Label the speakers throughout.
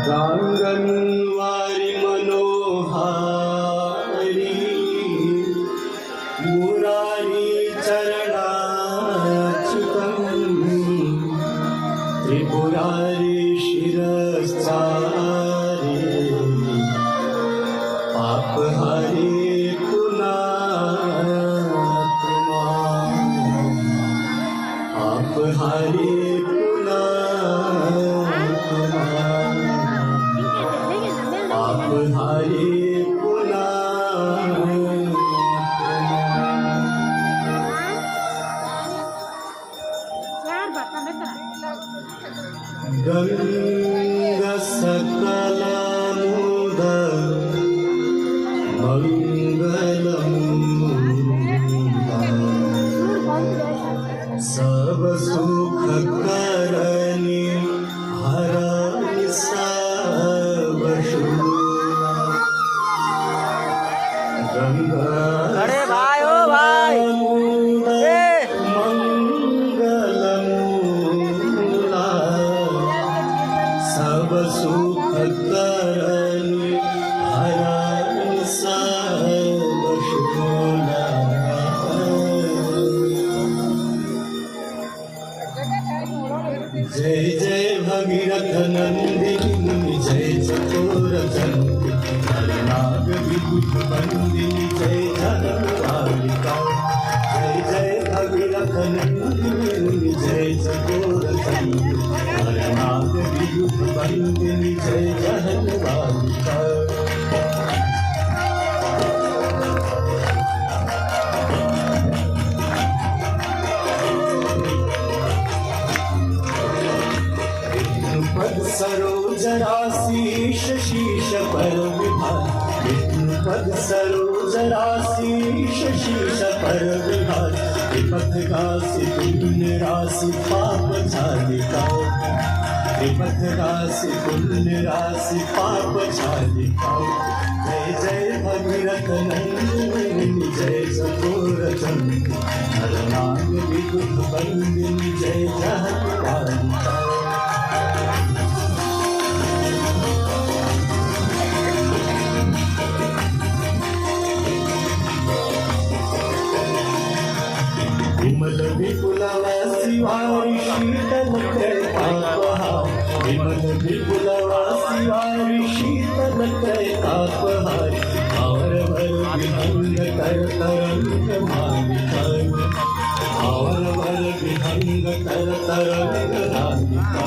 Speaker 1: गांगणवारी मनोहारी मुरारी चरणाच्युतं त्रिपुरारी शिरस्तारी पापहारी पुनात्मा पापहारी पापहारी गंगा सकलामुद मंगलम सब सुख करनी हरनि सब
Speaker 2: अरे भाई ओ भाई
Speaker 1: मंगलमूला सब सुख करनी हरनि सब शूला। जय जय भगीरथ नंदिनी जय चकोर चंदी हरनाग विभुत बंदिनी जय जनकालिका। जय जय भगीरथ नंदिनी जय चकोर चंदी हरनाग विभुत बंदिनी जय जनकालिका। पद सरोज राशि शीश पर विभाग विष्णुपद सरोज राशि शीश पर विभाग विपथ राशि पुण्य राशि पाप झालिका विपथ राशि पुण्य राशि पाप झालिका। जय जय भगीरथ नंदिनी जय चकोर चंदी हरनाग विभुत बंदिनी जय जनकालिका। विमल विपुलवासी वारी शीतल तापहार विमल विपुलवासी वारी शीतल तापहार और भर विहंग कर तरंग मालिका और भर विहंग कर तरंग मालिका।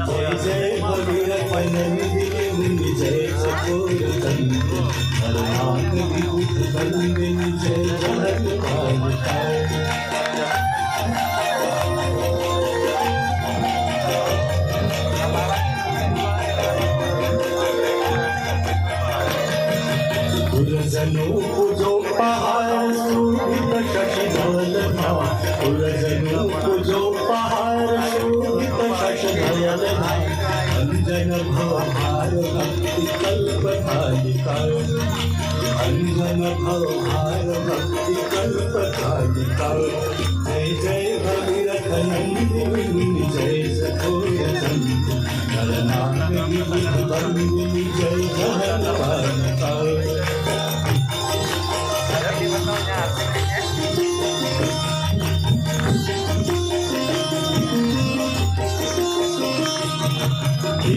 Speaker 1: जय जय भगीरथ नंदिनी जय चकोर चंदी हरनाग विभुत बंदिनी जय जनकालिका। पुरजनों को जो पहाड़ शोभित शशिधवल था पुरजनों को जो पहाड़ शोभित शशिधवल था अंजन भवहार भक्ति कल्प धालिका अंजन भवहार भक्ति कल्प धालिका। जय जय भगीरथ नंदिनी जय चकोर चंदी हरनाग विभुत बंदिनी जय जनकालिका।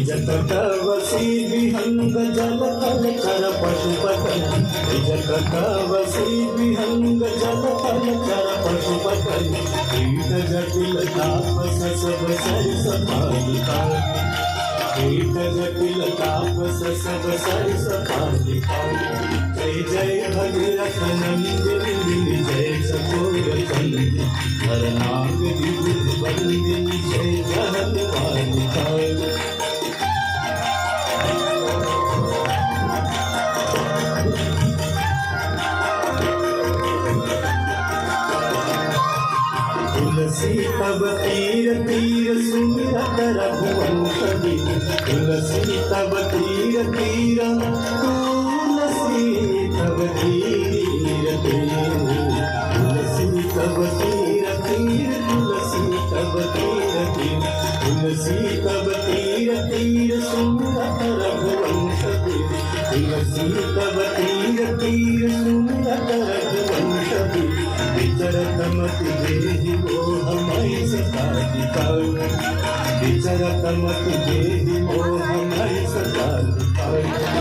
Speaker 1: जत कवसी विहंग जल तल चर पशुपतन जत कवसी विहंग जल तल चर पशुपतन कीट जटिल तापस सब सरिस पालिका कीट जटिल तापस सब सरिस पालिका। जय जय भगीरथ नंदिनी जय चकोर चंदी हरनाग विभुत बंदिनी जय जनकालिका। तुलसी तब तीर तीर सुमिरत रघुवंशदी तुलसी तब तीर तीर तुलसी तब तीर तीर तुलसी तब तीर तीर तुलसी तब तीर तीर तुलसी तब तीर तीर सुंदर रघुवंश तुलसी तव तीर तीर सुंदर रघुवंश विचरत मति देहि मोह मई सदा दिखाओ विचरत मति देहि मोह मई सदा दिखाओ